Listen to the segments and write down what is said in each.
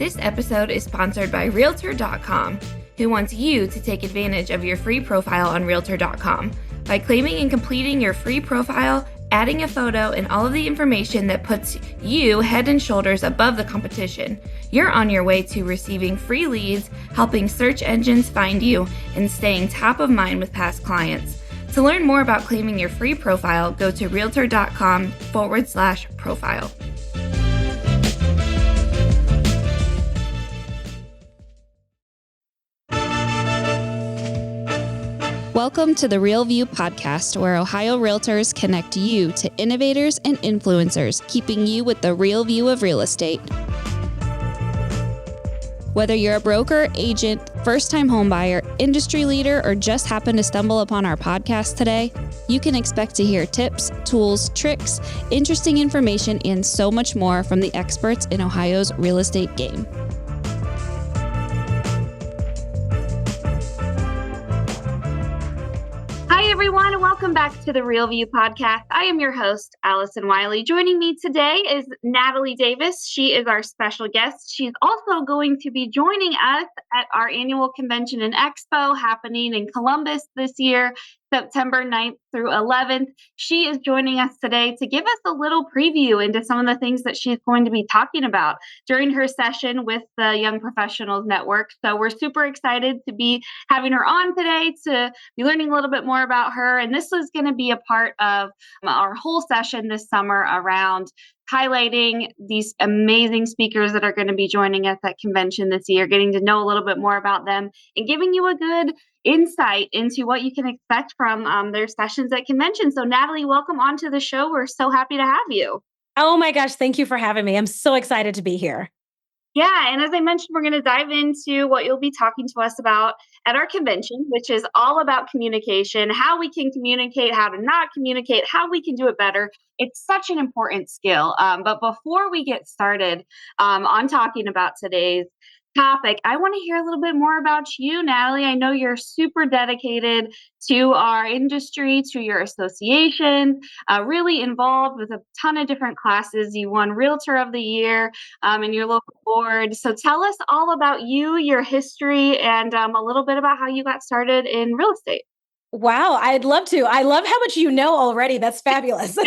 This episode is sponsored by Realtor.com, who wants you to take advantage of your free profile on Realtor.com. By claiming and completing your free profile, adding a photo, and all of the information that puts you head and shoulders above the competition, you're on your way to receiving free leads, helping search engines find you, and staying top of mind with past clients. To learn more about claiming your free profile, go to Realtor.com/profile. Welcome to the Real View podcast, where Ohio Realtors connect you to innovators and influencers, keeping you with the real view of real estate. Whether you're a broker, agent, first-time homebuyer, industry leader, or just happen to stumble upon our podcast today, you can expect to hear tips, tools, tricks, interesting information, and so much more from the experts in Ohio's real estate game. Hi, everyone, and welcome back to the Real View podcast. I am your host, Allison Wiley. Joining me today is Natalie Davis. She is our special guest. She's also going to be joining us at our annual convention and expo happening in Columbus this year, September 9th through 11th. She is joining us today to give us a little preview into some of the things that she's going to be talking about during her session with the Young Professionals Network. So we're super excited to be having her on today to be learning a little bit more about her. And this is going to be a part of our whole session this summer around highlighting these amazing speakers that are going to be joining us at convention this year, getting to know a little bit more about them and giving you a good insight into what you can expect from their sessions at convention. So Natalie, welcome onto the show. We're so happy to have you. Oh my gosh, thank you for having me. I'm so excited to be here. Yeah, and as I mentioned, we're going to dive into what you'll be talking to us about at our convention, which is all about communication, how we can communicate, how to not communicate, how we can do it better. It's such an important skill. But before we get started on talking about today's topic, I want to hear a little bit more about you, Natalie. I know you're super dedicated to our industry, to your association, really involved with a ton of different classes. You won Realtor of the Year in your local board. So tell us all about you, your history, and a little bit about how you got started in real estate. Wow, I'd love to. I love how much you know already. That's fabulous.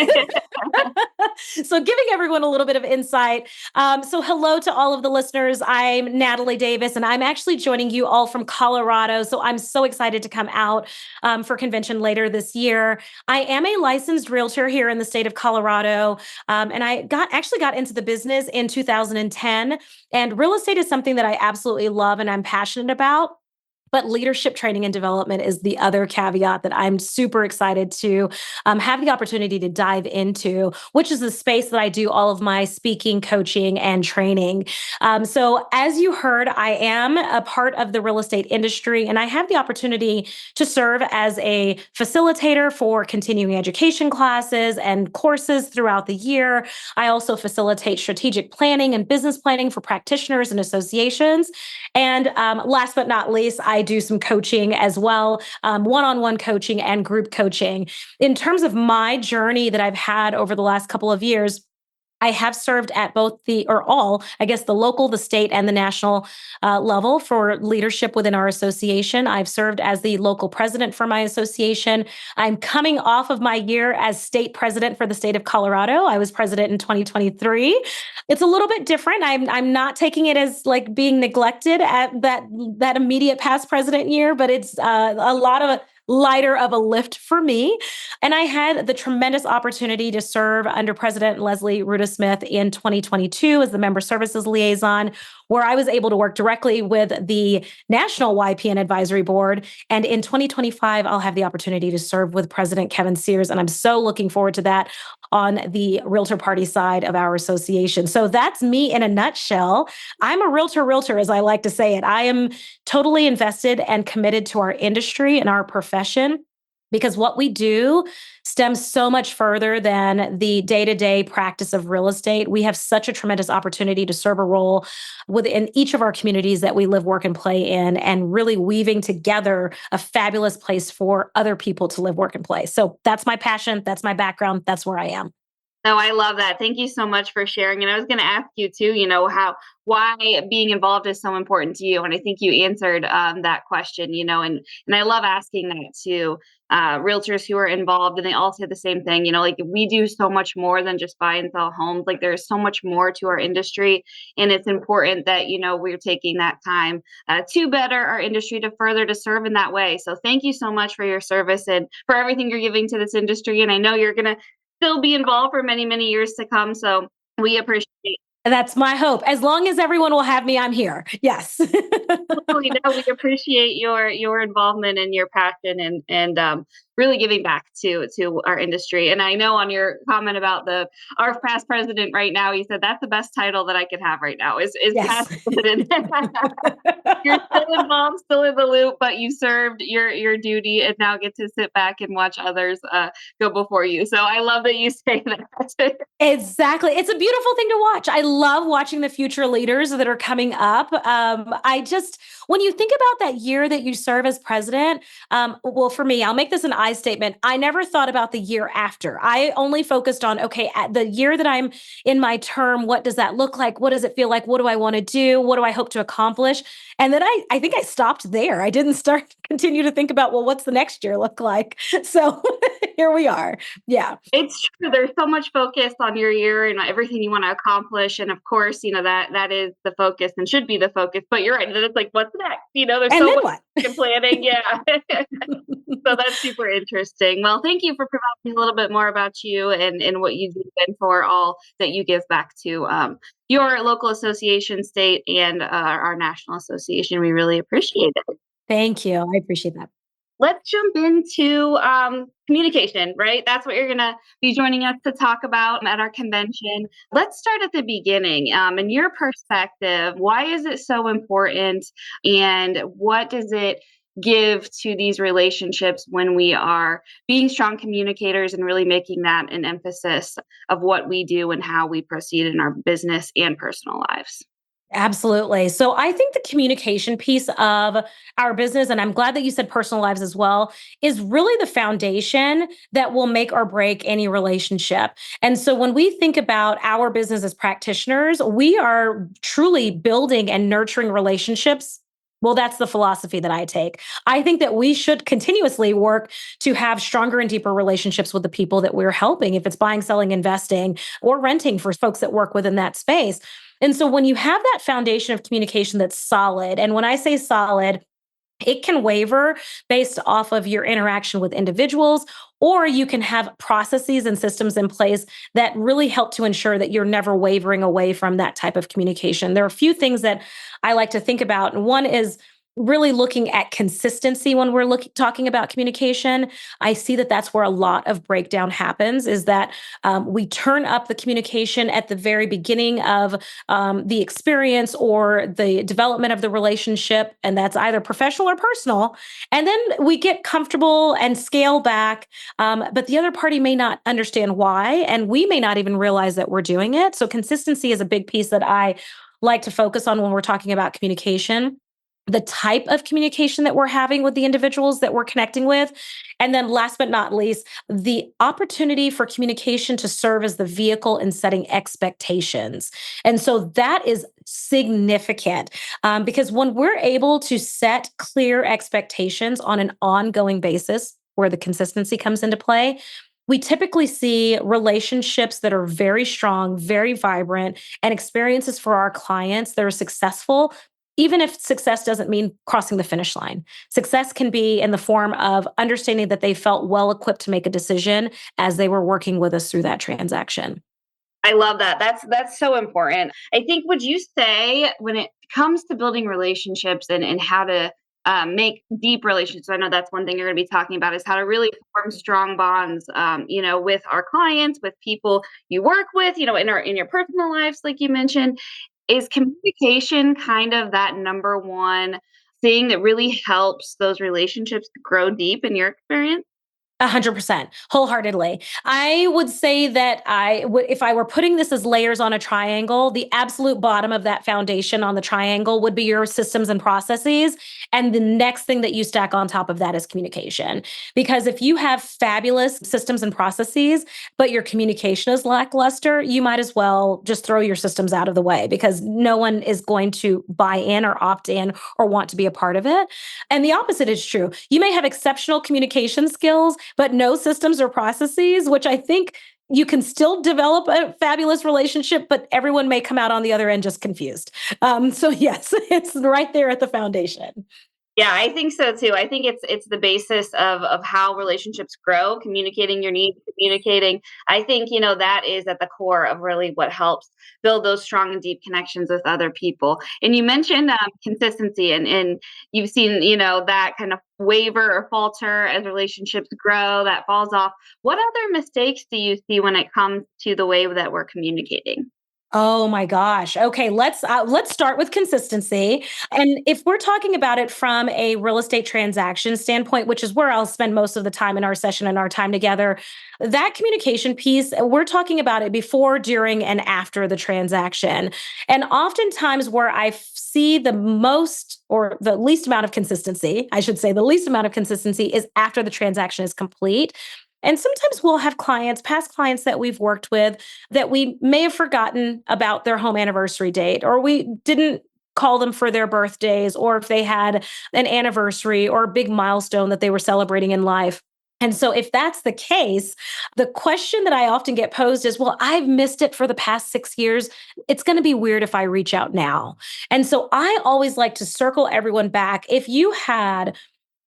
So giving everyone a little bit of insight. So hello to all of the listeners. I'm Natalie Davis, and I'm actually joining you all from Colorado. So I'm so excited to come out for convention later this year. I am a licensed realtor here in the state of Colorado, and I got into the business in 2010. And real estate is something that I absolutely love and I'm passionate about. But leadership training and development is the other caveat that I'm super excited to have the opportunity to dive into, which is the space that I do all of my speaking, coaching, and training. So as you heard, I am a part of the real estate industry, and I have the opportunity to serve as a facilitator for continuing education classes and courses throughout the year. I also facilitate strategic planning and business planning for practitioners and associations. And last but not least, I do some coaching as well, one-on-one coaching and group coaching. In terms of my journey that I've had over the last couple of years, I have served at both the local, the state, and the national level for leadership within our association. I've served as the local president for my association. I'm coming off of my year as state president for the state of Colorado. I was president in 2023. It's a little bit different. I'm not taking it as like being neglected at that immediate past president year, but it's a lot of lighter of a lift for me. And I had the tremendous opportunity to serve under President Leslie Rudismith in 2022 as the member services liaison, where I was able to work directly with the National YPN Advisory Board. And in 2025, I'll have the opportunity to serve with President Kevin Sears. And I'm so looking forward to that on the Realtor Party side of our association. So that's me in a nutshell. I'm a realtor, as I like to say it. I am totally invested and committed to our industry and our profession, because what we do stems so much further than the day-to-day practice of real estate. We have such a tremendous opportunity to serve a role within each of our communities that we live, work, and play in, and really weaving together a fabulous place for other people to live, work, and play. So that's my passion. That's my background. That's where I am. No, I love that. Thank you so much for sharing. And I was going to ask you too, why being involved is so important to you. And I think you answered that question, and I love asking that to realtors who are involved, and they all say the same thing. Like we do so much more than just buy and sell homes. Like there's so much more to our industry, and it's important that we're taking that time to better our industry, to further to serve in that way. So thank you so much for your service and for everything you're giving to this industry. And I know you're going to still be involved for many, many years to come. So we appreciate That's my hope. As long as everyone will have me, I'm here. Yes. we appreciate your involvement and your passion and really giving back to our industry. And I know on your comment about the our past president right now, you said that's the best title that I could have right now is Yes. past president. You're still involved, still in the loop, but you served your duty and now get to sit back and watch others go before you. So I love that you say that. Exactly. It's a beautiful thing to watch. I love watching the future leaders that are coming up. When you think about that year that you serve as president, well, for me, I'll make this an I statement. I never thought about the year after. I only focused on, okay, at the year that I'm in my term, what does that look like? What does it feel like? What do I want to do? What do I hope to accomplish? And then I think I stopped there. I didn't start continue to think about, well, what's the next year look like? So here we are. Yeah. It's true. There's so much focus on your year and everything you want to accomplish, and of course, that is the focus and should be the focus. But you're right. Then it's like, what's next? There's And so then much what? planning. Yeah. So that's super interesting. Well, thank you for providing a little bit more about you and what you do and for all that you give back to your local association, state, and our national association. We really appreciate it. Thank you. I appreciate that. Let's jump into communication, right? That's what you're going to be joining us to talk about at our convention. Let's start at the beginning. In your perspective, why is it so important? And what does it give to these relationships when we are being strong communicators and really making that an emphasis of what we do and how we proceed in our business and personal lives? Absolutely. So I think the communication piece of our business, and I'm glad that you said personal lives as well, is really the foundation that will make or break any relationship. And so when we think about our business as practitioners, we are truly building and nurturing relationships. Well, that's the philosophy that I take. I think that we should continuously work to have stronger and deeper relationships with the people that we're helping, if it's buying, selling, investing, or renting for folks that work within that space. And so when you have that foundation of communication that's solid, and when I say solid, it can waver based off of your interaction with individuals, or you can have processes and systems in place that really help to ensure that you're never wavering away from that type of communication. There are a few things that I like to think about. And one is really looking at consistency when we're talking about communication. I see that that's where a lot of breakdown happens, is that we turn up the communication at the very beginning of the experience or the development of the relationship, and that's either professional or personal. And then we get comfortable and scale back, but the other party may not understand why, and we may not even realize that we're doing it. So consistency is a big piece that I like to focus on when we're talking about communication, the type of communication that we're having with the individuals that we're connecting with. And then last but not least, the opportunity for communication to serve as the vehicle in setting expectations. And so that is significant, because when we're able to set clear expectations on an ongoing basis, where the consistency comes into play, we typically see relationships that are very strong, very vibrant, and experiences for our clients that are successful, even if success doesn't mean crossing the finish line. Success can be in the form of understanding that they felt well equipped to make a decision as they were working with us through that transaction. I love that. That's so important. I think, would you say when it comes to building relationships and how to make deep relationships, I know that's one thing you're going to be talking about is how to really form strong bonds, with our clients, with people you work with, in your personal lives, like you mentioned. Is communication kind of that number one thing that really helps those relationships grow deep in your experience? 100%, wholeheartedly. I would say that if I were putting this as layers on a triangle, the absolute bottom of that foundation on the triangle would be your systems and processes. And the next thing that you stack on top of that is communication. Because if you have fabulous systems and processes, but your communication is lackluster, you might as well just throw your systems out of the way because no one is going to buy in or opt in or want to be a part of it. And the opposite is true. You may have exceptional communication skills, but no systems or processes, which I think you can still develop a fabulous relationship, but everyone may come out on the other end just confused. So yes, it's right there at the foundation. Yeah, I think so too. I think it's the basis of how relationships grow, communicating your needs, communicating. I think, that is at the core of really what helps build those strong and deep connections with other people. And you mentioned consistency and you've seen, that kind of waver or falter as relationships grow, that falls off. What other mistakes do you see when it comes to the way that we're communicating? Oh my gosh. Okay, let's start with consistency. And if we're talking about it from a real estate transaction standpoint, which is where I'll spend most of the time in our session and our time together, that communication piece, we're talking about it before, during, and after the transaction. And oftentimes where I see the most or the least amount of consistency, I should say the least amount of consistency is after the transaction is complete. And sometimes we'll have past clients that we've worked with that we may have forgotten about their home anniversary date, or we didn't call them for their birthdays, or if they had an anniversary or a big milestone that they were celebrating in life. And so, if that's the case, the question that I often get posed is, well, I've missed it for the past 6 years. It's going to be weird if I reach out now. And so, I always like to circle everyone back. If you had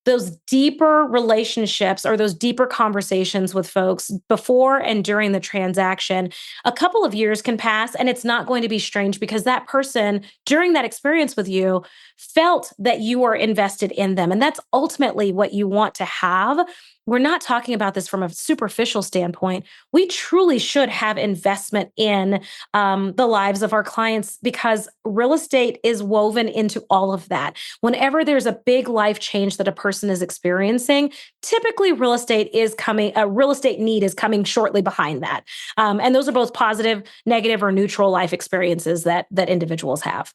those deeper relationships or those deeper conversations with folks before and during the transaction, a couple of years can pass and it's not going to be strange because that person during that experience with you felt that you were invested in them. And that's ultimately what you want to have. We're not talking about this from a superficial standpoint. We truly should have investment in the lives of our clients because real estate is woven into all of that. Whenever there's a big life change that a person is experiencing, typically real estate need is coming shortly behind that. And those are both positive, negative, or neutral life experiences that individuals have.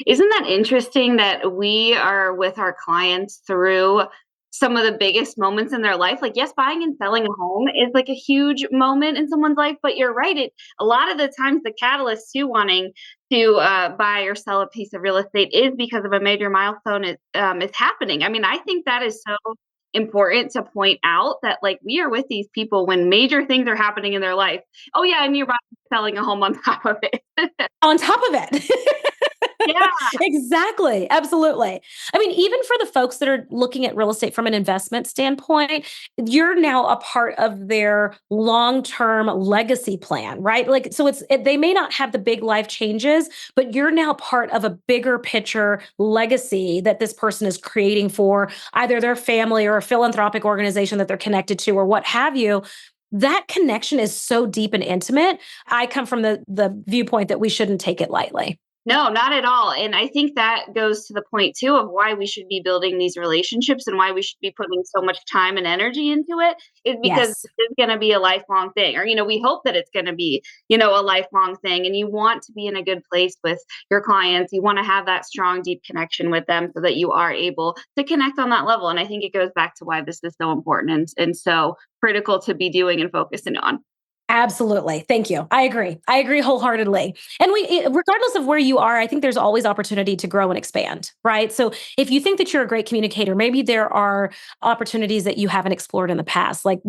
Isn't that interesting that we are with our clients through some of the biggest moments in their life? Like, yes, buying and selling a home is like a huge moment in someone's life, but you're right. A lot of the times the catalyst to wanting to buy or sell a piece of real estate is because of a major milestone is happening. I mean, I think that is so important to point out that like we are with these people when major things are happening in their life. Oh yeah, and you're buying and selling a home on top of it. On top of it. Yeah. Exactly. Absolutely. I mean, even for the folks that are looking at real estate from an investment standpoint, you're now a part of their long-term legacy plan, right? Like, so they may not have the big life changes, but you're now part of a bigger picture legacy that this person is creating for either their family or a philanthropic organization that they're connected to or what have you. That connection is so deep and intimate. I come from the viewpoint that we shouldn't take it lightly. No, not at all. And I think that goes to the point too of why we should be building these relationships and why we should be putting so much time and energy into it is because Yes. it's going to be a lifelong thing. Or, we hope that it's going to be, a lifelong thing. And you want to be in a good place with your clients. You want to have that strong, deep connection with them so that you are able to connect on that level. And I think it goes back to why this is so important and so critical to be doing and focusing on. Absolutely. Thank you. I agree. I agree wholeheartedly. And regardless of where you are, I think there's always opportunity to grow and expand, right? So if you think that you're a great communicator, maybe there are opportunities that you haven't explored in the past, like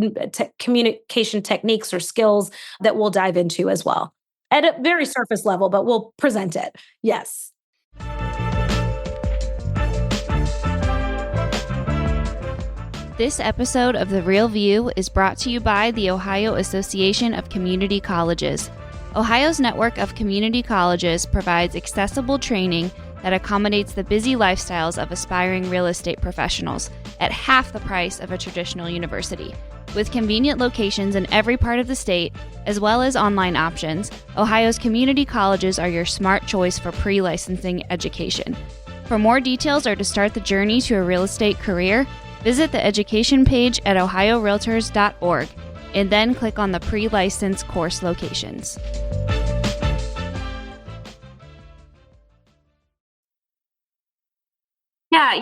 communication techniques or skills that we'll dive into as well at a very surface level, but we'll present it. Yes. This episode of The Real View is brought to you by the Ohio Association of Community Colleges. Ohio's network of community colleges provides accessible training that accommodates the busy lifestyles of aspiring real estate professionals at half the price of a traditional university. With convenient locations in every part of the state, as well as online options, Ohio's community colleges are your smart choice for pre-licensing education. For more details or to start the journey to a real estate career, Visit the education page at ohiorealtors.org and then click on the pre-license course locations.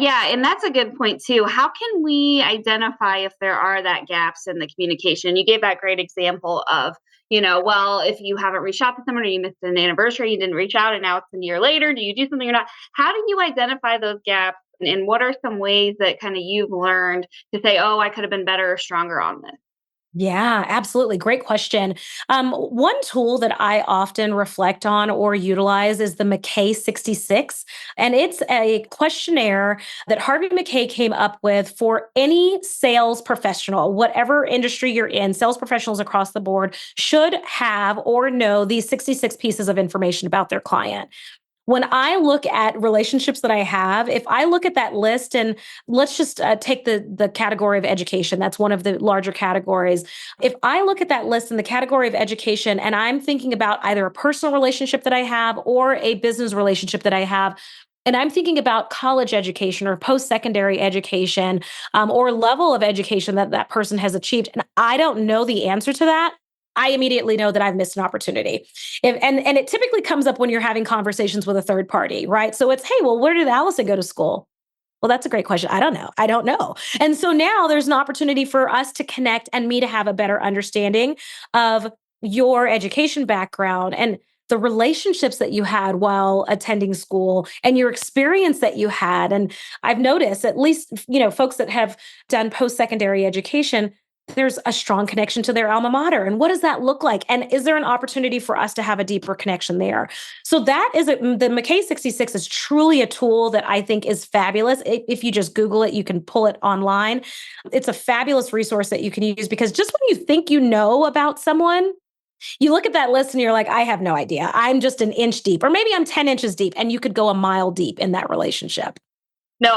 Yeah, and that's a good point too. How can we identify if there are that gaps in the communication? You gave that great example of, well, if you haven't reached out to someone or you missed an anniversary, you didn't reach out and now it's a year later, do you do something or not? How do you identify those gaps? And what are some ways that kind of you've learned to say, oh, I could have been better or stronger on this? Yeah, absolutely. Great question. One tool that I often reflect on or utilize is the McKay 66. And it's a questionnaire that Harvey McKay came up with for any sales professional, whatever industry you're in. Sales professionals across the board should have or know these 66 pieces of information about their client. When I look at relationships that I have, if I look at that list, and let's just take the category of education, that's one of the larger categories. If I look at that list in the category of education and I'm thinking about either a personal relationship that I have or a business relationship that I have, and I'm thinking about college education or post-secondary education, or level of education that that person has achieved, and I don't know the answer to that, I immediately know that I've missed an opportunity. And it typically comes up when you're having conversations with a third party, right? So it's, hey, well, where did Allison go to school? Well, that's a great question. I don't know. I don't know. And so now there's an opportunity for us to connect and me to have a better understanding of your education background and the relationships that you had while attending school and your experience that you had. And I've noticed, at least, folks that have done post-secondary education, there's a strong connection to their alma mater. And what does that look like? And is there an opportunity for us to have a deeper connection there? So that is the McKay 66 is truly a tool that I think is fabulous. If you just Google it, you can pull it online. It's a fabulous resource that you can use, because just when you think you know about someone, you look at that list and you're like, I have no idea. I'm just an inch deep, or maybe I'm 10 inches deep, and you could go a mile deep in that relationship. No,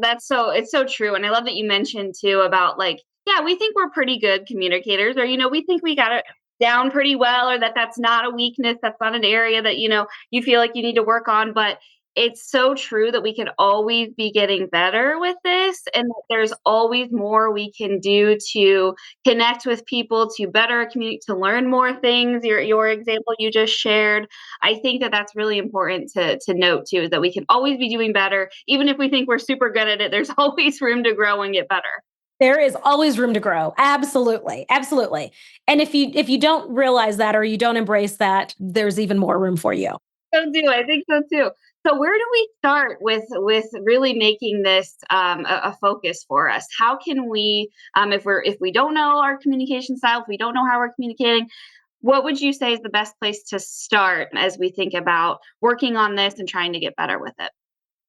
that's so it's so true. And I love that you mentioned too about like, yeah, we think we're pretty good communicators, or we think we got it down pretty well, or that's not a weakness, that's not an area that you feel like you need to work on. But it's so true that we can always be getting better with this, and that there's always more we can do to connect with people, to better communicate, to learn more things. Your example you just shared, I think that that's really important to note too, is that we can always be doing better. Even if we think we're super good at it, there's always room to grow and get better. There is always room to grow. Absolutely. Absolutely. And if you don't realize that, or you don't embrace that, there's even more room for you. So do I think so too. So where do we start with really making this a focus for us? How can we, if we don't know our communication style, if we don't know how we're communicating, what would you say is the best place to start as we think about working on this and trying to get better with it?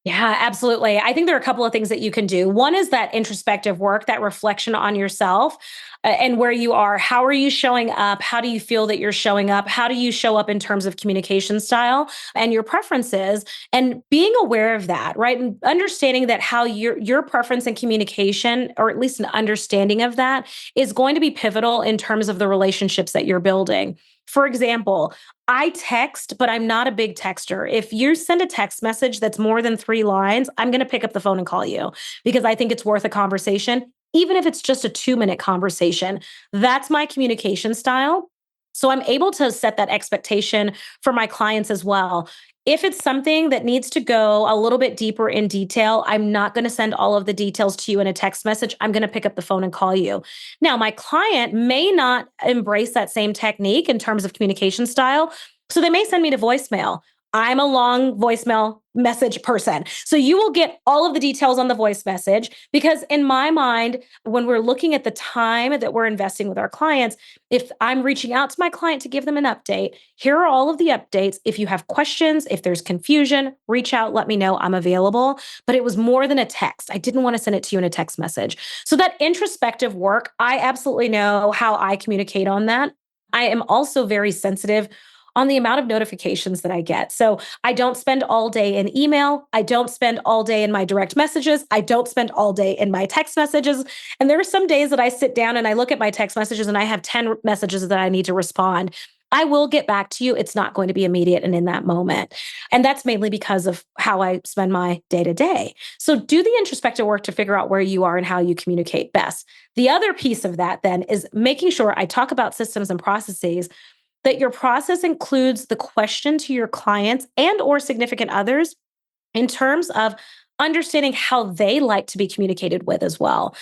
Yeah, absolutely. I think there are a couple of things that you can do. One is that introspective work, that reflection on yourself, and where you are. How are you showing up? How do you feel that you're showing up? How do you show up in terms of communication style and your preferences? And being aware of that, right? And understanding that how your preference and communication, or at least an understanding of that, is going to be pivotal in terms of the relationships that you're building. For example, I text, but I'm not a big texter. If you send a text message that's more than 3 lines, I'm going to pick up the phone and call you, because I think it's worth a conversation, even if it's just a 2-minute conversation. That's my communication style. So I'm able to set that expectation for my clients as well. If it's something that needs to go a little bit deeper in detail, I'm not going to send all of the details to you in a text message. I'm going to pick up the phone and call you. Now, my client may not embrace that same technique in terms of communication style, so they may send me to voicemail. I'm a long voicemail message person. So you will get all of the details on the voice message, because in my mind, when we're looking at the time that we're investing with our clients, if I'm reaching out to my client to give them an update, here are all of the updates. If you have questions, if there's confusion, reach out, let me know, I'm available. But it was more than a text. I didn't want to send it to you in a text message. So that introspective work, I absolutely know how I communicate on that. I am also very sensitive on the amount of notifications that I get. So I don't spend all day in email. I don't spend all day in my direct messages. I don't spend all day in my text messages. And there are some days that I sit down and I look at my text messages and I have 10 messages that I need to respond. I will get back to you. It's not going to be immediate and in that moment. And that's mainly because of how I spend my day to day. So do the introspective work to figure out where you are and how you communicate best. The other piece of that then is making sure I talk about systems and processes, that your process includes the question to your clients and or significant others in terms of understanding how they like to be communicated with as well.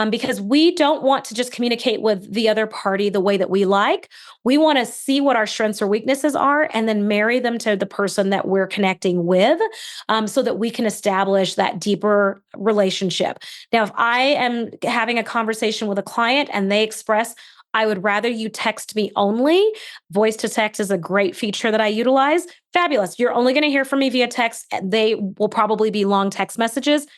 Because we don't want to just communicate with the other party the way that we like. We want to see what our strengths or weaknesses are and then marry them to the person that we're connecting with, so that we can establish that deeper relationship. Now, if I am having a conversation with a client and they express, I would rather you text me only. Voice to text is a great feature that I utilize. Fabulous. You're only going to hear from me via text. They will probably be long text messages.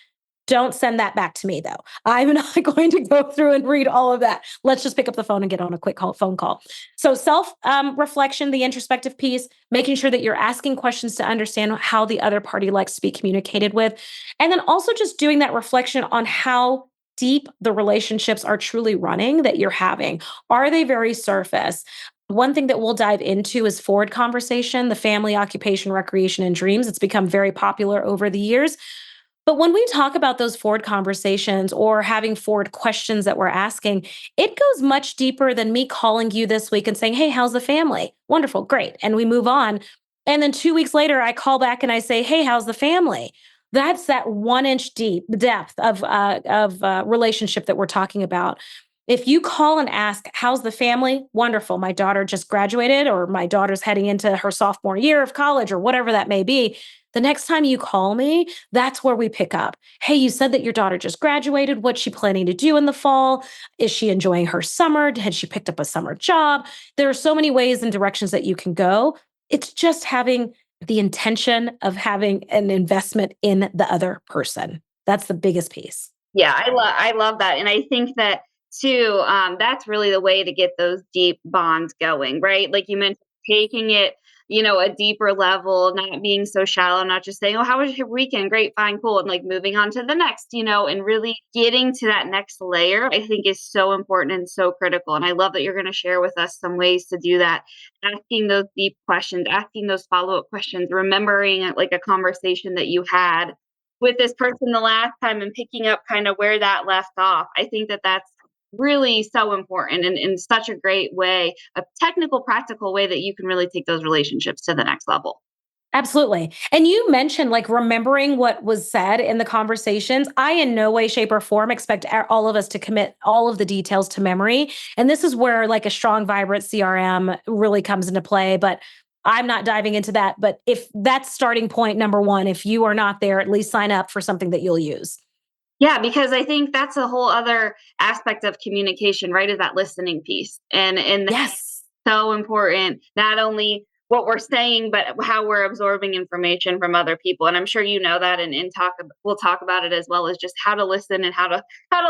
Don't send that back to me, though. I'm not going to go through and read all of that. Let's just pick up the phone and get on a quick phone call. So, self reflection, the introspective piece, making sure that you're asking questions to understand how the other party likes to be communicated with. And then also just doing that reflection on how deep the relationships are truly running that you're having. Are they very surface? One thing that we'll dive into is forward conversation, the family, occupation, recreation, and dreams. It's become very popular over the years. But when we talk about those forward conversations or having forward questions that we're asking, it goes much deeper than me calling you this week and saying, "Hey, how's the family?" Wonderful, great. And we move on. And then 2 weeks later, I call back and I say, "Hey, how's the family?" That's that 1 inch deep depth of relationship that we're talking about. If you call and ask, "How's the family?" Wonderful. My daughter just graduated, or my daughter's heading into her sophomore year of college, or whatever that may be. The next time you call me, that's where we pick up. "Hey, you said that your daughter just graduated. What's she planning to do in the fall? Is she enjoying her summer? Had she picked up a summer job?" There are so many ways and directions that you can go. It's just having the intention of having an investment in the other person. That's the biggest piece. Yeah, I love that, and I think that too. That's really the way to get those deep bonds going, right? Like you mentioned, taking it, a deeper level, not being so shallow, not just saying, "Oh, how was your weekend? Great, fine, cool," and like moving on to the next, and really getting to that next layer. I think is so important and so critical, and I love that you're going to share with us some ways to do that. Asking those deep questions, asking those follow up questions, remembering like a conversation that you had with this person the last time and picking up kind of where that left off. I think that that's really so important and in such a great way, a technical, practical way that you can really take those relationships to the next level. Absolutely. And you mentioned like remembering what was said in the conversations. I, in no way, shape, or form, expect all of us to commit all of the details to memory. And this is where like a strong, vibrant CRM really comes into play. But I'm not diving into that. But if that's starting point number one, if you are not there, at least sign up for something that you'll use. Yeah, because I think that's a whole other aspect of communication, right? Is that listening piece. And Yes. so important, not only what we're saying, but how we're absorbing information from other people. And I'm sure you know that and we'll talk about it as well as just how to listen and how to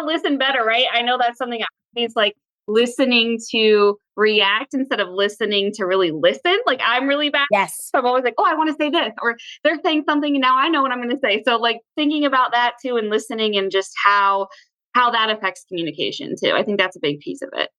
listen better, right? I know that's something it's like listening to react instead of listening to really listen. Like I'm really bad. Yes. So I'm always like, oh, I want to say this, or they're saying something and now I know what I'm going to say. So like thinking about that too and listening and just how that affects communication too. I think that's a big piece of it.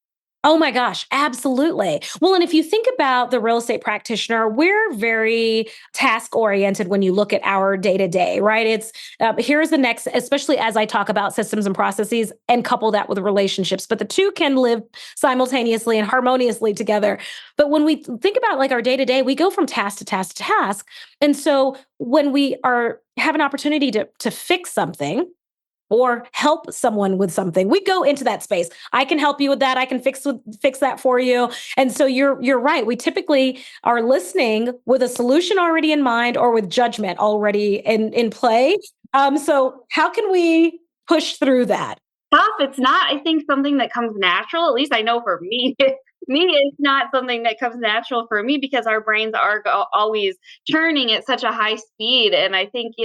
Oh my gosh, absolutely. Well, and if you think about the real estate practitioner, we're very task oriented when you look at our day to day, right? It's here's the next, especially as I talk about systems and processes and couple that with relationships, but the two can live simultaneously and harmoniously together. But when we think about like our day to day, we go from task to task to task. And so when we have an opportunity to fix something, or help someone with something, we go into that space. I can help you with that. I can fix that for you. And so you're right. We typically are listening with a solution already in mind or with judgment already in play. So how can we push through that? Tough. It's not, I think, something that comes natural. At least I know for me, it's not something that comes natural for me because our brains are always churning at such a high speed. And I think,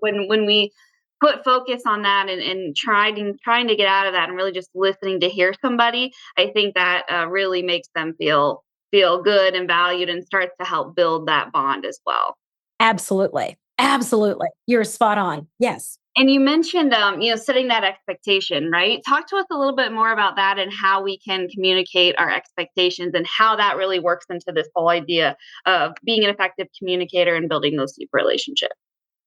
when we put focus on that and trying to get out of that and really just listening to hear somebody, I think that really makes them feel good and valued and starts to help build that bond as well. Absolutely. Absolutely. You're spot on. Yes. And you mentioned, setting that expectation, right? Talk to us a little bit more about that and how we can communicate our expectations and how that really works into this whole idea of being an effective communicator and building those deep relationships.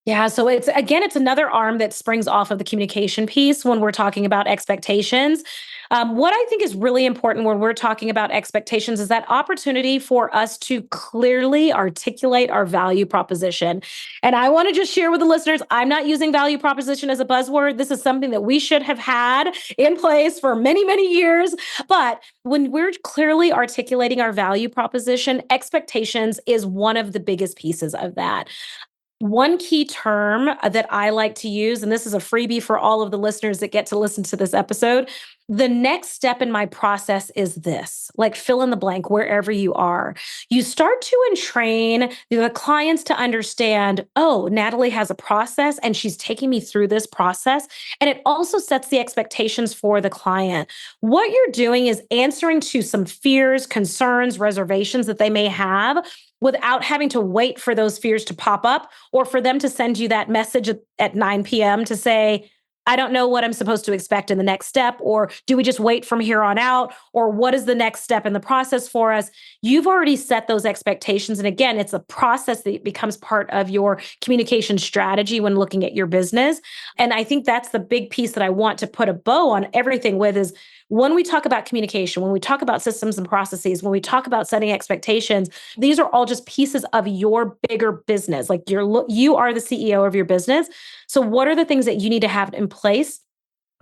Yeah, so it's another arm that springs off of the communication piece when we're talking about expectations. What I think is really important when we're talking about expectations is that opportunity for us to clearly articulate our value proposition. And I want to just share with the listeners, I'm not using value proposition as a buzzword. This is something that we should have had in place for many, many years. But when we're clearly articulating our value proposition, expectations is one of the biggest pieces of that. One key term that I like to use, and this is a freebie for all of the listeners that get to listen to this episode. The next step in my process is this, like fill in the blank wherever you are. You start to entrain the clients to understand, oh, Natalie has a process and she's taking me through this process. And it also sets the expectations for the client. What you're doing is answering to some fears, concerns, reservations that they may have without having to wait for those fears to pop up or for them to send you that message at 9 p.m. to say, I don't know what I'm supposed to expect in the next step, or do we just wait from here on out, or what is the next step in the process for us? You've already set those expectations. And again, it's a process that becomes part of your communication strategy when looking at your business. And I think that's the big piece that I want to put a bow on everything with is when we talk about communication, when we talk about systems and processes, when we talk about setting expectations, these are all just pieces of your bigger business. Like you are the CEO of your business. So what are the things that you need to have in place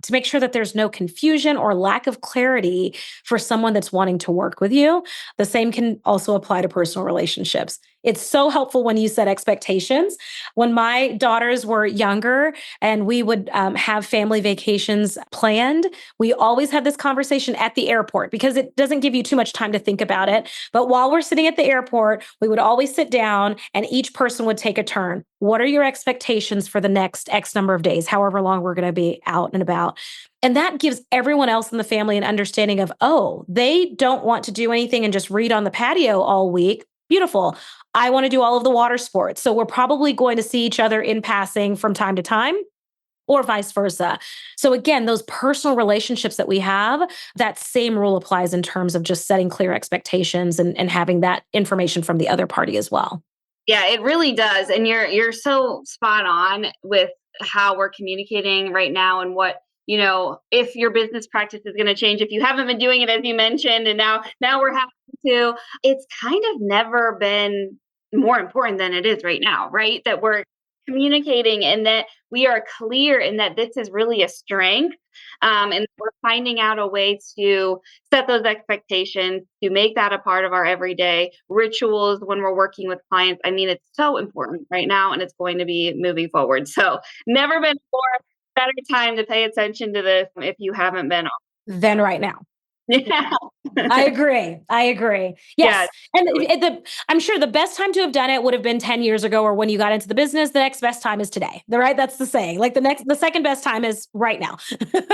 to make sure that there's no confusion or lack of clarity for someone that's wanting to work with you? The same can also apply to personal relationships. It's so helpful when you set expectations. When my daughters were younger and we would have family vacations planned, we always had this conversation at the airport because it doesn't give you too much time to think about it. But while we're sitting at the airport, we would always sit down and each person would take a turn. What are your expectations for the next X number of days, however long we're going to be out and about? And that gives everyone else in the family an understanding of, oh, they don't want to do anything and just read on the patio all week. Beautiful. I want to do all of the water sports. So we're probably going to see each other in passing from time to time or vice versa. So again, those personal relationships that we have, that same rule applies in terms of just setting clear expectations and having that information from the other party as well. Yeah, it really does. And you're so spot on with how we're communicating right now and what, if your business practice is going to change, if you haven't been doing it as you mentioned, and now we're having to, it's kind of never been more important than it is right now, right? That we're communicating and that we are clear and that this is really a strength. And we're finding out a way to set those expectations, to make that a part of our everyday rituals when we're working with clients. I mean, it's so important right now and it's going to be moving forward. So, never been more better time to pay attention to this if you haven't been. Then right now. Yeah. I agree. I agree. Yeah. Yes. And I'm sure the best time to have done it would have been 10 years ago or when you got into the business. The next best time is today. Right? That's the saying. Like the second best time is right now.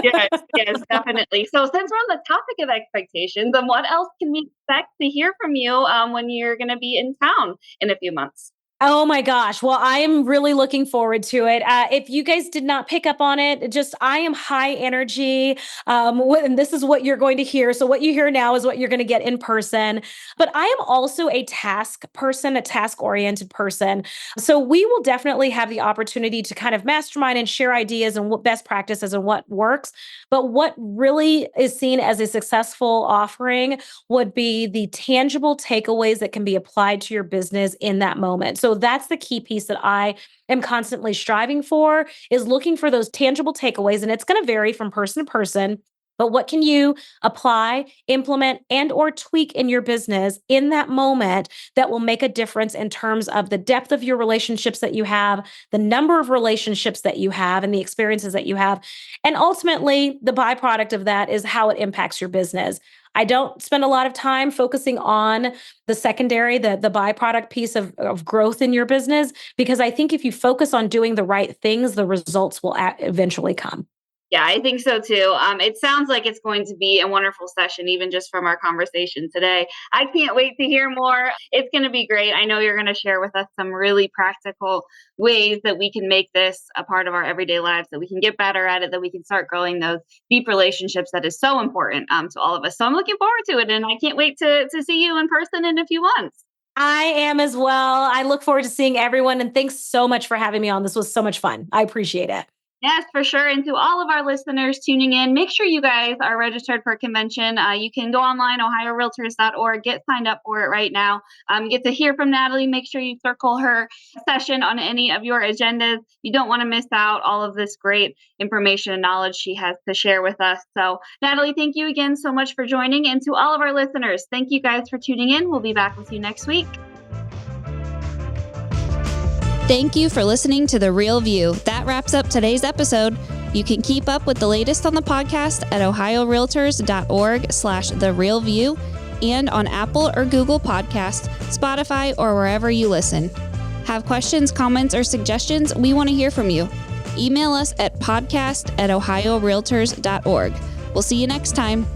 Yes, yes, definitely. So since we're on the topic of expectations, what else can we expect to hear from you when you're going to be in town in a few months? Oh my gosh. Well, I am really looking forward to it. If you guys did not pick up on it, just I am high energy. And this is what you're going to hear. So, what you hear now is what you're going to get in person. But I am also a task person, a task oriented person. So, we will definitely have the opportunity to kind of mastermind and share ideas and what best practices and what works. But what really is seen as a successful offering would be the tangible takeaways that can be applied to your business in that moment. So that's the key piece that I am constantly striving for is looking for those tangible takeaways. And it's going to vary from person to person. But what can you apply, implement, and or tweak in your business in that moment that will make a difference in terms of the depth of your relationships that you have, the number of relationships that you have, and the experiences that you have. And ultimately, the byproduct of that is how it impacts your business. I don't spend a lot of time focusing on the secondary, the byproduct piece of growth in your business, because I think if you focus on doing the right things, the results will eventually come. Yeah, I think so too. It sounds like it's going to be a wonderful session, even just from our conversation today. I can't wait to hear more. It's going to be great. I know you're going to share with us some really practical ways that we can make this a part of our everyday lives, that we can get better at it, that we can start growing those deep relationships that is so important to all of us. So I'm looking forward to it, and I can't wait to see you in person in a few months. I am as well. I look forward to seeing everyone. And thanks so much for having me on. This was so much fun. I appreciate it. Yes, for sure. And to all of our listeners tuning in, make sure you guys are registered for convention. You can go online, ohiorealtors.org, get signed up for it right now. Get to hear from Natalie. Make sure you circle her session on any of your agendas. You don't want to miss out all of this great information and knowledge she has to share with us. So, Natalie, thank you again so much for joining. And to all of our listeners, thank you guys for tuning in. We'll be back with you next week. Thank you for listening to The Real View. That wraps up today's episode. You can keep up with the latest on the podcast at ohiorealtors.org/therealview and on Apple or Google Podcasts, Spotify, or wherever you listen. Have questions, comments, or suggestions? We want to hear from you. Email us at podcast@ohiorealtors.org. We'll see you next time.